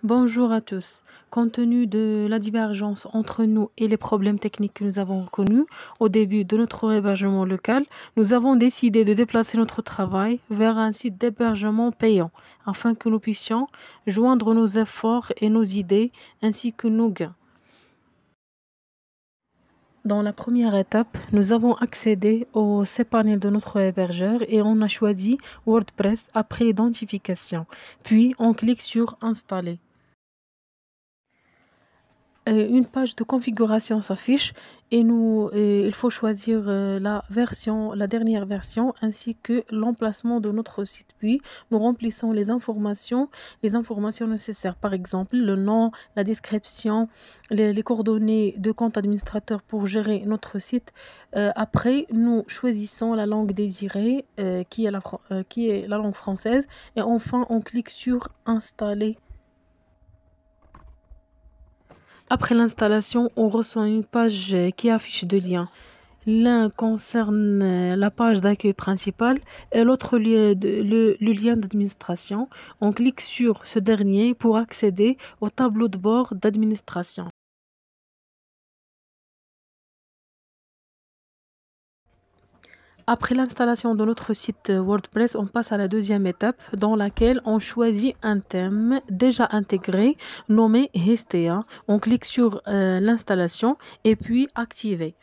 Bonjour à tous. Compte tenu de la divergence entre nous et les problèmes techniques que nous avons connus au début de notre hébergement local, nous avons décidé de déplacer notre travail vers un site d'hébergement payant afin que nous puissions joindre nos efforts et nos idées ainsi que nos gains. Dans la première étape, nous avons accédé au cPanel de notre hébergeur et on a choisi WordPress après identification. Puis, on clique sur Installer. Une page de configuration s'affiche et il faut choisir la dernière version ainsi que l'emplacement de notre site. Puis, nous remplissons les informations nécessaires. Par exemple, le nom, la description, les coordonnées de compte administrateur pour gérer notre site. Après, nous choisissons la langue désirée, qui est la langue française. Et enfin, on clique sur Installer. Après l'installation, on reçoit une page qui affiche deux liens. L'un concerne la page d'accueil principale et l'autre le lien d'administration. On clique sur ce dernier pour accéder au tableau de bord d'administration. Après l'installation de notre site WordPress, on passe à la deuxième étape dans laquelle on choisit un thème déjà intégré nommé Hestea. On clique sur l'installation et puis activer.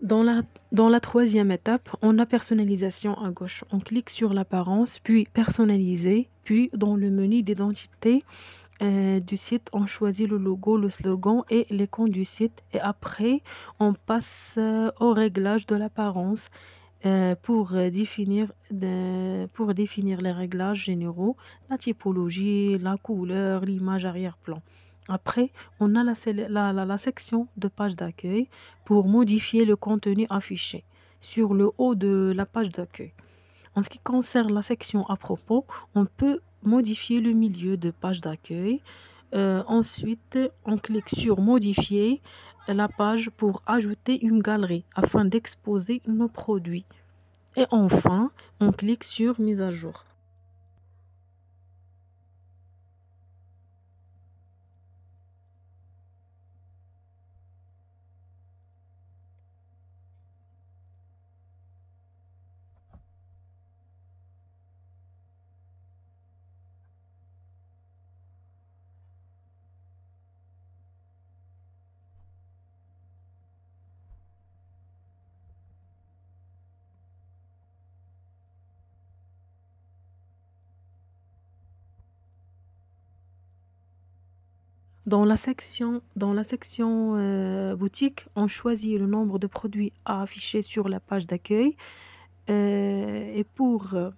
Dans la troisième étape, on a personnalisation à gauche. On clique sur l'apparence, puis personnaliser, puis dans le menu d'identité du site, on choisit le logo, le slogan et l'icône du site. Et après, on passe au réglage de l'apparence pour définir les réglages généraux, la typologie, la couleur, l'image arrière-plan. Après, on a la section de page d'accueil pour modifier le contenu affiché sur le haut de la page d'accueil. En ce qui concerne la section à propos, on peut modifier le milieu de page d'accueil. Ensuite, on clique sur modifier la page pour ajouter une galerie afin d'exposer nos produits. Et enfin, on clique sur mise à jour. Dans la section boutique, on choisit le nombre de produits à afficher sur la page d'accueil. Euh, et pour, euh,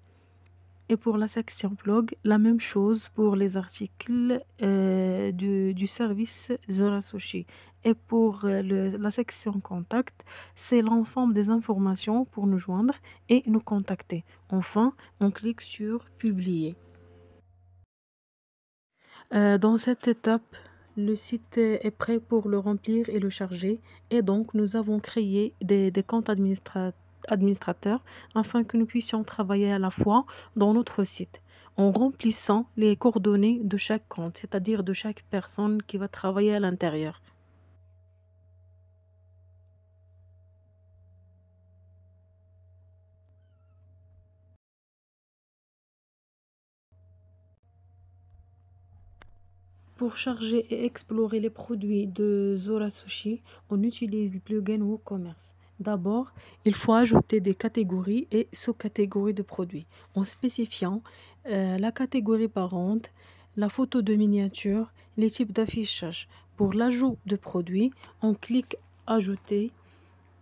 et pour la section blog, la même chose pour les articles du service Zora Sushi. Et pour la section contact, c'est l'ensemble des informations pour nous joindre et nous contacter. Enfin, on clique sur publier. Dans cette étape, le site est prêt pour le remplir et le charger. Et donc, nous avons créé des comptes administrateurs afin que nous puissions travailler à la fois dans notre site en remplissant les coordonnées de chaque compte, c'est-à-dire de chaque personne qui va travailler à l'intérieur. Pour charger et explorer les produits de Zora Sushi, on utilise le plugin WooCommerce. D'abord, il faut ajouter des catégories et sous-catégories de produits en spécifiant la catégorie parente, la photo de miniature, les types d'affichage. Pour l'ajout de produits, on clique Ajouter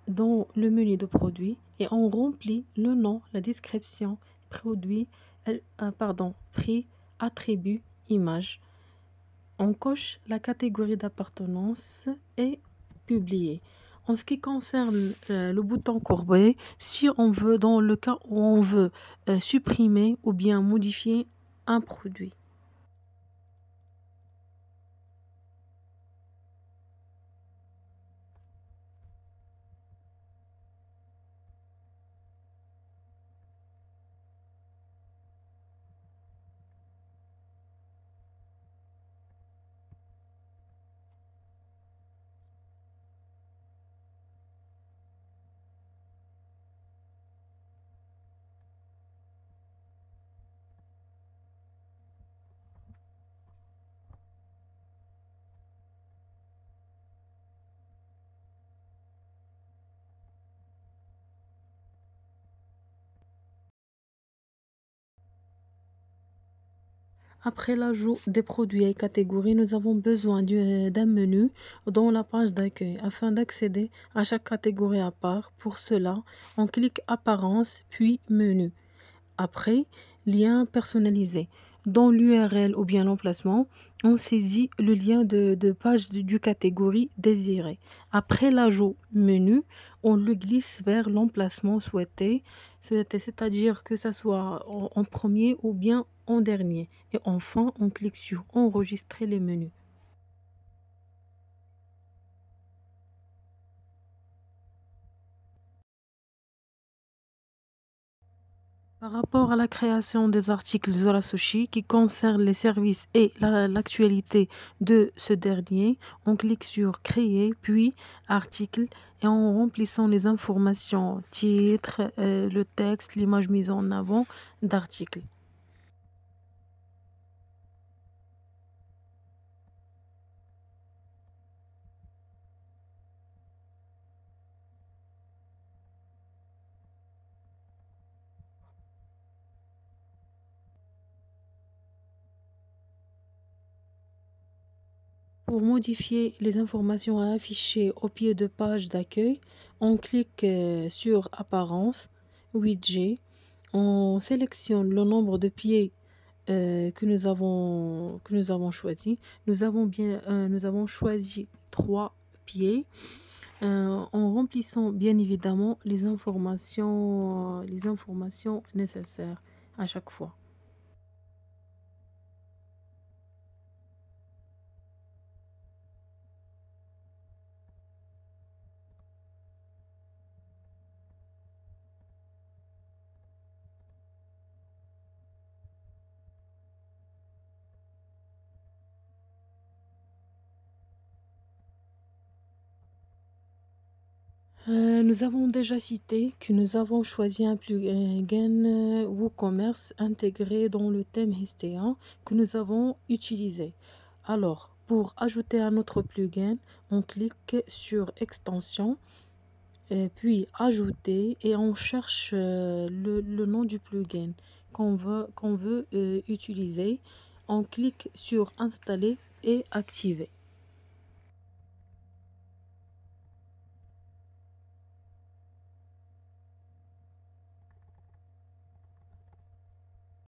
dans le menu de produits et on remplit le nom, la description, produit, prix, attribut, image. On coche la catégorie d'appartenance et publier. En ce qui concerne le bouton courbé, si on veut, dans le cas où on veut supprimer ou bien modifier un produit. Après l'ajout des produits et catégories, nous avons besoin d'un menu dans la page d'accueil afin d'accéder à chaque catégorie à part. Pour cela, on clique Apparence puis Menu. Après, lien personnalisé. Dans l'URL ou bien l'emplacement, on saisit le lien de page du catégorie désirée. Après l'ajout menu, on le glisse vers l'emplacement souhaité, c'est-à-dire que ça soit en premier ou bien en dernier. Et enfin, on clique sur enregistrer les menus. Par rapport à la création des articles Zora Sushi qui concernent les services et l'actualité de ce dernier, on clique sur Créer, puis Article et en remplissant les informations, titre, le texte, l'image mise en avant d'article. Pour modifier les informations à afficher au pied de page d'accueil, on clique sur Apparence, Widget, on sélectionne le nombre de pieds que nous avons choisi. Nous avons choisi 3 pieds en remplissant bien évidemment les informations nécessaires à chaque fois. Nous avons déjà cité que nous avons choisi un plugin WooCommerce intégré dans le thème Histea que nous avons utilisé. Alors, pour ajouter un autre plugin, on clique sur Extension, puis Ajouter et on cherche le nom du plugin qu'on veut utiliser. On clique sur Installer et Activer.